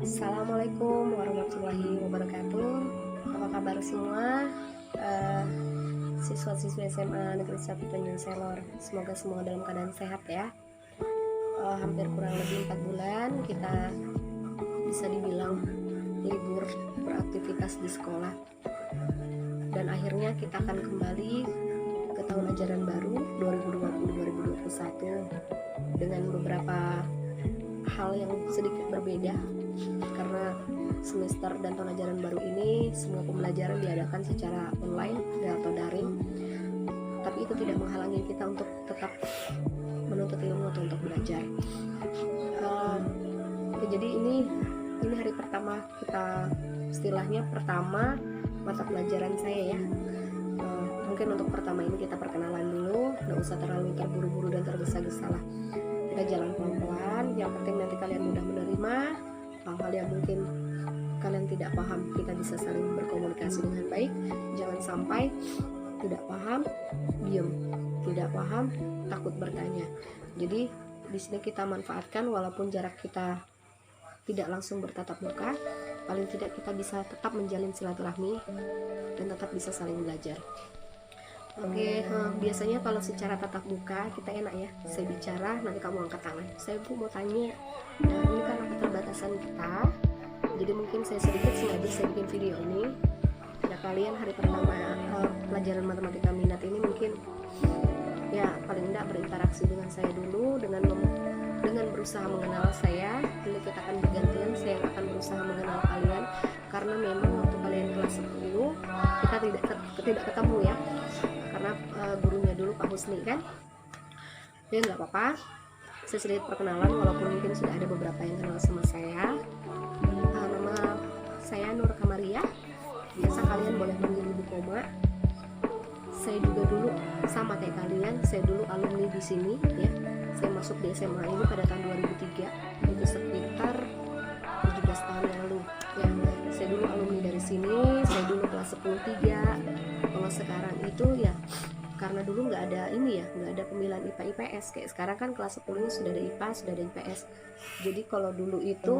Assalamualaikum warahmatullahi wabarakatuh. Apa kabar semua? Eh, Siswa-siswi SMA Negeri 1 Tanjung Selor. Semoga semua dalam keadaan sehat ya. Hampir kurang lebih 4 bulan kita bisa dibilang libur beraktivitas di sekolah. Dan akhirnya kita akan kembali ke tahun ajaran baru 2020-2021 dengan beberapa hal yang sedikit berbeda, karena semester dan tahun ajaran baru ini semua pembelajaran diadakan secara online atau daring, tapi itu tidak menghalangi kita untuk tetap menuntut ilmu atau untuk belajar. Jadi ini hari pertama kita, istilahnya pertama mata pelajaran saya ya. Mungkin untuk pertama ini kita perkenalan dulu, nggak usah terlalu terburu-buru dan tergesa-gesa lah. Kita jalan pelan-pelan, yang penting nanti kalian mudah menerima hal-hal yang mungkin kalian tidak paham. Kita bisa saling berkomunikasi dengan baik. Jangan sampai tidak paham diam, tidak paham takut bertanya. Jadi di sini kita manfaatkan, walaupun jarak kita tidak langsung bertatap muka, paling tidak kita bisa tetap menjalin silaturahmi dan tetap bisa saling belajar. Oke, biasanya kalau secara tatap muka kita enak ya, saya bicara nanti kamu angkat tangan, saya mau tanya. Nah, ini karena keterbatasan kita, jadi mungkin saya sedikit sengaja saya bikin video ini. Nah, kalian hari pertama pelajaran matematika minat ini mungkin ya paling tidak berinteraksi dengan saya dulu, dengan berusaha mengenal saya. Nanti kita akan bergantian, saya akan berusaha mengenal kalian, karena memang waktu kalian kelas 10 kita tidak ketemu ya, karena gurunya dulu Pak Husni kan. Ya nggak apa-apa, saya sedikit perkenalan walaupun mungkin sudah ada beberapa yang kenal sama saya. Nama saya Nur Kamaria, biasa kalian boleh panggil Ibu Koma. Saya juga dulu sama kayak kalian, saya dulu alumni di sini ya. Saya masuk di SMA ini pada tahun 2003, itu sekitar 17 tahun yang lalu ya. Saya dulu alumni dari sini, saya dulu kelas 10-3. Kalau sekarang itu ya karena dulu nggak ada ini ya, nggak ada pemilihan IPA IPS kayak sekarang kan. Kelas 10 ini sudah ada IPA, sudah ada IPS. Jadi kalau dulu itu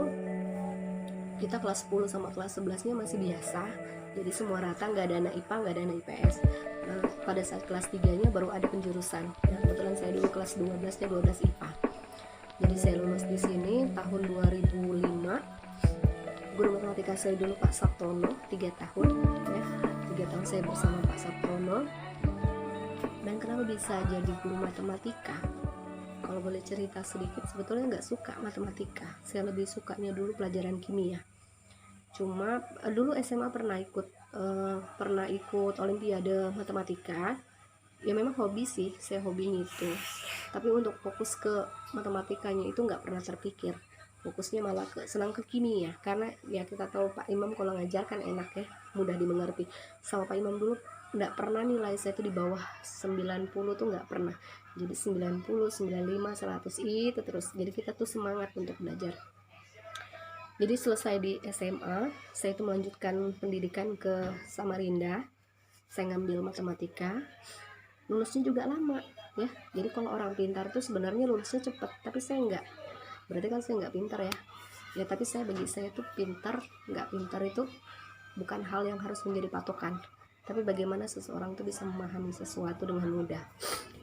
kita kelas 10 sama kelas 11 nya masih biasa, jadi semua rata, nggak ada anak IPA, nggak ada anak IPS. Nah, pada saat kelas 3 nya baru ada penjurusan ya. Kebetulan saya dulu kelas 12 nya 12 IPA. Jadi saya lulus di sini tahun 2005. Guru matematika saya dulu Pak Sabtono, 3 tahun ya. 3 tahun saya bersama Pak Sabtono. Dan kenapa bisa jadi guru matematika? Kalau boleh cerita sedikit, sebetulnya nggak suka matematika. Saya lebih sukanya dulu pelajaran kimia. Cuma dulu SMA pernah ikut olimpiade matematika. Ya memang hobi sih, saya hobi gitu. Tapi untuk fokus ke matematikanya itu nggak pernah terpikir. Fokusnya malah senang ke kimia, karena ya kita tahu Pak Imam kalau ngajar kan enak ya, mudah dimengerti. Sama Pak Imam dulu nggak pernah nilai saya itu di bawah 90 tuh nggak pernah. Jadi 90, 95, 100 itu terus. Jadi kita tuh semangat untuk belajar. Jadi selesai di SMA, saya itu melanjutkan pendidikan ke Samarinda. Saya ngambil matematika. Lulusnya juga lama ya. Jadi kalau orang pintar tuh sebenarnya lulusnya cepat, tapi saya enggak. Berarti kan saya enggak pintar ya. Ya tapi bagi saya tuh pintar, enggak pintar itu bukan hal yang harus menjadi patokan. Tapi bagaimana seseorang tuh bisa memahami sesuatu dengan mudah,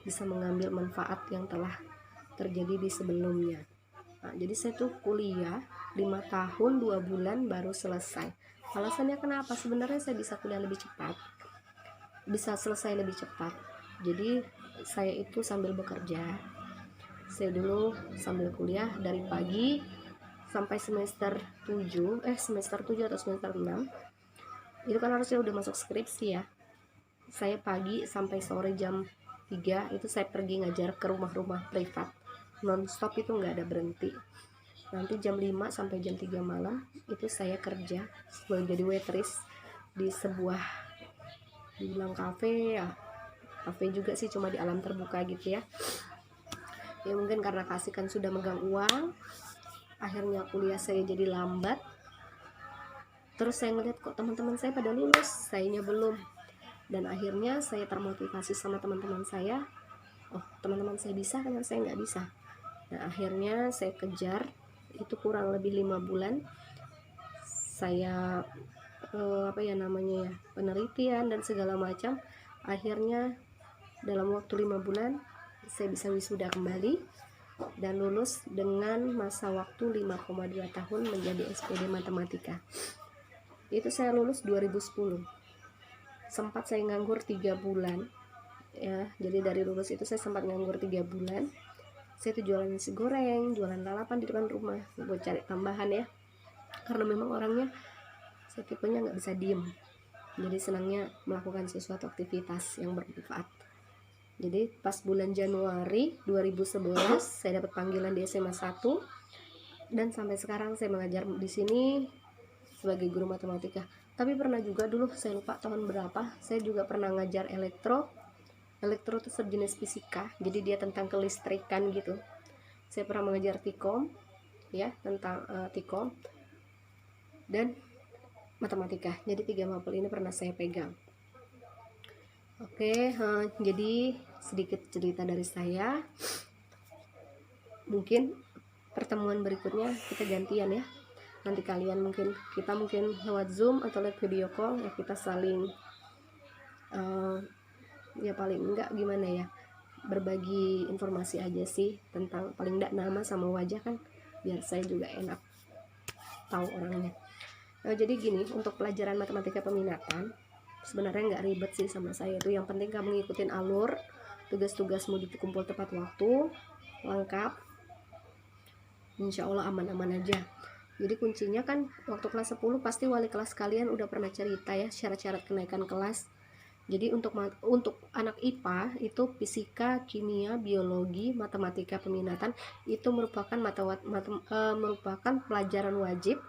bisa mengambil manfaat yang telah terjadi di sebelumnya. Nah, jadi saya tuh kuliah 5 tahun 2 bulan baru selesai. Alasannya kenapa? Sebenarnya saya bisa kuliah lebih cepat, bisa selesai lebih cepat. Jadi saya itu sambil bekerja. Saya dulu sambil kuliah dari pagi sampai semester 7 atau semester 6. Itu kan harusnya udah masuk skripsi ya. Saya pagi sampai sore jam 3 itu saya pergi ngajar ke rumah-rumah privat. Non-stop, itu nggak ada berhenti. Nanti jam 5 sampai jam 3 malam itu saya kerja sebagai waitress di sebuah, dibilang kafe ya, kafe juga sih, cuma di alam terbuka gitu ya. Ya mungkin karena kasihkan sudah megang uang, akhirnya kuliah saya jadi lambat. Terus saya ngeliat kok teman-teman saya pada lulus, sayanya belum. Dan akhirnya saya termotivasi sama teman-teman saya. Oh, teman-teman saya bisa, kan saya nggak bisa. Nah akhirnya saya kejar, itu kurang lebih 5 bulan saya apa ya namanya ya, penelitian dan segala macam, akhirnya dalam waktu 5 bulan saya bisa wisuda kembali dan lulus dengan masa waktu 5,2 tahun menjadi SPD Matematika. Itu saya lulus 2010. Sempat saya nganggur 3 bulan ya, jadi dari lulus itu saya sempat nganggur 3 bulan. Saya tuh jualan nasi goreng, jualan lalapan di depan rumah buat cari tambahan ya, karena memang orangnya saya tipenya nggak bisa diem, jadi senangnya melakukan sesuatu aktivitas yang bermanfaat. Jadi pas bulan Januari 2011 saya dapat panggilan di SMA 1 dan sampai sekarang saya mengajar di sini sebagai guru matematika. Tapi pernah juga dulu, saya lupa tahun berapa, saya juga pernah ngajar elektro itu sejenis fisika, jadi dia tentang kelistrikan gitu. Saya pernah mengajar Tikom ya, tentang Tikom dan matematika. Jadi 3 mapel ini pernah saya pegang. Oke, jadi sedikit cerita dari saya. Mungkin pertemuan berikutnya kita gantian ya. Nanti kita mungkin lewat Zoom atau lewat video call ya, kita saling ya paling enggak gimana ya, berbagi informasi aja sih, tentang paling enggak nama sama wajah kan, biar saya juga enak tahu orangnya. Jadi gini, untuk pelajaran matematika peminatan sebenarnya nggak ribet sih sama saya itu. Yang penting kamu ngikutin alur, tugas-tugasmu dikumpul tepat waktu, lengkap, insya Allah aman-aman aja. Jadi kuncinya kan waktu kelas 10 pasti wali kelas kalian udah pernah cerita ya syarat-syarat kenaikan kelas. Jadi untuk anak IPA itu fisika, kimia, biologi, matematika peminatan itu merupakan merupakan pelajaran wajib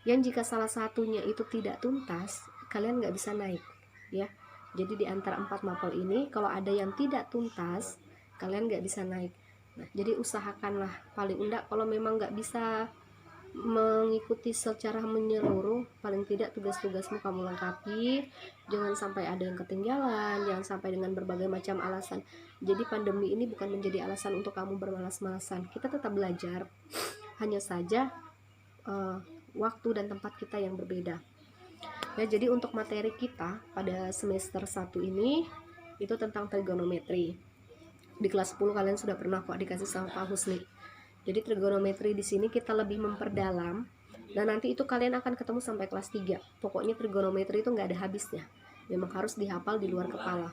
yang jika salah satunya itu tidak tuntas, kalian nggak bisa naik ya. Jadi di antara 4 mapel ini kalau ada yang tidak tuntas, kalian nggak bisa naik. Nah, jadi usahakanlah paling enggak kalau memang nggak bisa mengikuti secara menyeluruh, paling tidak tugas-tugasmu kamu lengkapi, jangan sampai ada yang ketinggalan, jangan sampai dengan berbagai macam alasan. Jadi pandemi ini bukan menjadi alasan untuk kamu bermalas-malasan, kita tetap belajar, hanya saja waktu dan tempat kita yang berbeda ya. Jadi untuk materi kita pada semester 1 ini itu tentang trigonometri. Di kelas 10 kalian sudah pernah kok dikasih sama Pak Husni. Jadi trigonometri di sini kita lebih memperdalam, dan nanti itu kalian akan ketemu sampai kelas 3. Pokoknya trigonometri itu nggak ada habisnya, memang harus dihafal di luar kepala.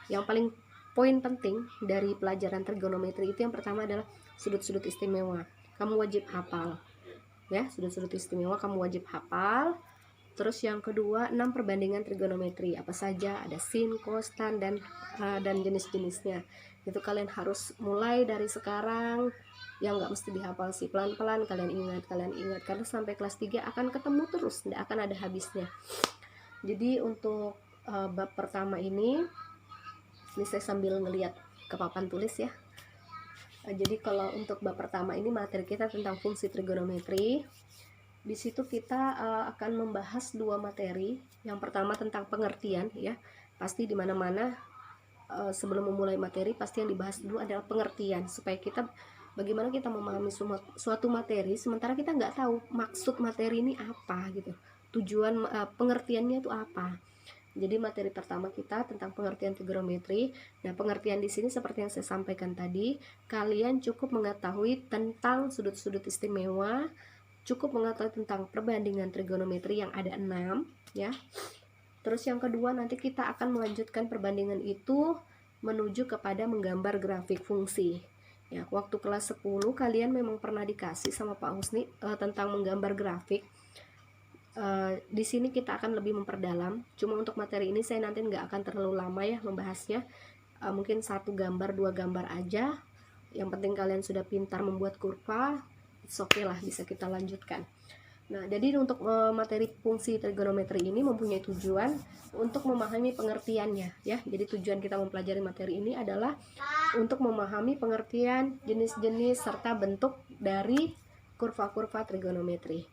Yang paling poin penting dari pelajaran trigonometri itu yang pertama adalah sudut-sudut istimewa. Kamu wajib hafal ya, sudut-sudut istimewa kamu wajib hafal. Terus yang kedua, 6 perbandingan trigonometri apa saja, ada sin, cos, tan, dan jenis-jenisnya. Itu kalian harus mulai dari sekarang, yang nggak mesti dihafal sih, pelan-pelan kalian ingat, karena sampai kelas 3 akan ketemu terus, tidak akan ada habisnya. Jadi untuk bab pertama ini saya sambil ngeliat ke papan tulis ya. Jadi kalau untuk bab pertama ini materi kita tentang fungsi trigonometri. Di situ kita akan membahas 2 materi. Yang pertama tentang pengertian ya. Pasti di mana-mana sebelum memulai materi pasti yang dibahas dulu adalah pengertian, supaya kita bagaimana kita memahami suatu materi sementara kita nggak tahu maksud materi ini apa gitu, tujuan pengertiannya itu apa. Jadi materi pertama kita tentang pengertian trigonometri. Nah, pengertian di sini seperti yang saya sampaikan tadi, kalian cukup mengetahui tentang sudut-sudut istimewa, cukup mengetahui tentang perbandingan trigonometri yang ada 6 ya. Terus yang kedua nanti kita akan melanjutkan perbandingan itu menuju kepada menggambar grafik fungsi. Ya, waktu kelas 10 kalian memang pernah dikasih sama Pak Husni tentang menggambar grafik. Di sini kita akan lebih memperdalam. Cuma untuk materi ini saya nanti nggak akan terlalu lama ya membahasnya. Mungkin 1 gambar 2 gambar aja. Yang penting kalian sudah pintar membuat kurva, it's okay lah, bisa kita lanjutkan. Nah, jadi untuk materi fungsi trigonometri ini mempunyai tujuan untuk memahami pengertiannya ya. Jadi tujuan kita mempelajari materi ini adalah untuk memahami pengertian, jenis-jenis serta bentuk dari kurva-kurva trigonometri.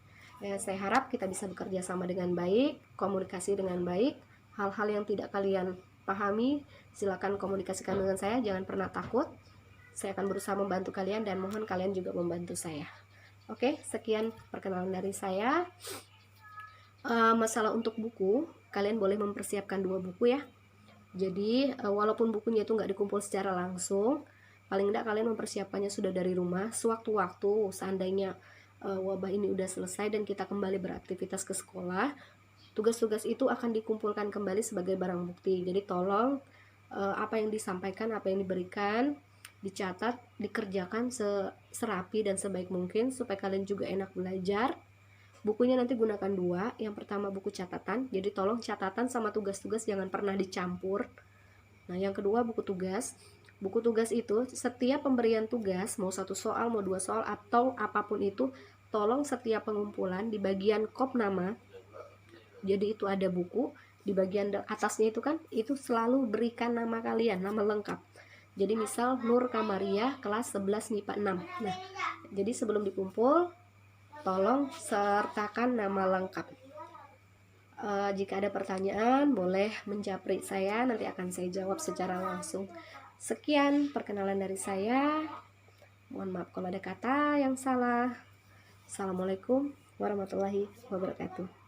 Ya, saya harap kita bisa bekerja sama dengan baik, komunikasi dengan baik. Hal-hal yang tidak kalian pahami, silakan komunikasikan dengan saya, jangan pernah takut. Saya akan berusaha membantu kalian dan mohon kalian juga membantu saya. Oke, sekian perkenalan dari saya. Masalah untuk buku, kalian boleh mempersiapkan 2 buku ya. Jadi walaupun bukunya itu nggak dikumpul secara langsung, paling nggak kalian mempersiapkannya sudah dari rumah. Sewaktu-waktu seandainya wabah ini udah selesai dan kita kembali beraktivitas ke sekolah, tugas-tugas itu akan dikumpulkan kembali sebagai barang bukti. Jadi tolong apa yang disampaikan, apa yang diberikan, dicatat, dikerjakan serapi dan sebaik mungkin supaya kalian juga enak belajar. Bukunya nanti gunakan 2. Yang pertama buku catatan, jadi tolong catatan sama tugas-tugas jangan pernah dicampur. Nah, yang kedua buku tugas. Buku tugas itu setiap pemberian tugas, mau 1 soal, mau 2 soal, atau apapun itu, tolong setiap pengumpulan di bagian kop nama, jadi itu ada buku, di bagian atasnya itu kan, itu selalu berikan nama kalian, nama lengkap. Jadi misal Nur Kamaria kelas 11 MIPA 6. Nah, jadi sebelum dikumpul, tolong sertakan nama lengkap. Jika ada pertanyaan, boleh menjapri saya, nanti akan saya jawab secara langsung. Sekian perkenalan dari saya. Mohon maaf kalau ada kata yang salah. Assalamualaikum warahmatullahi wabarakatuh.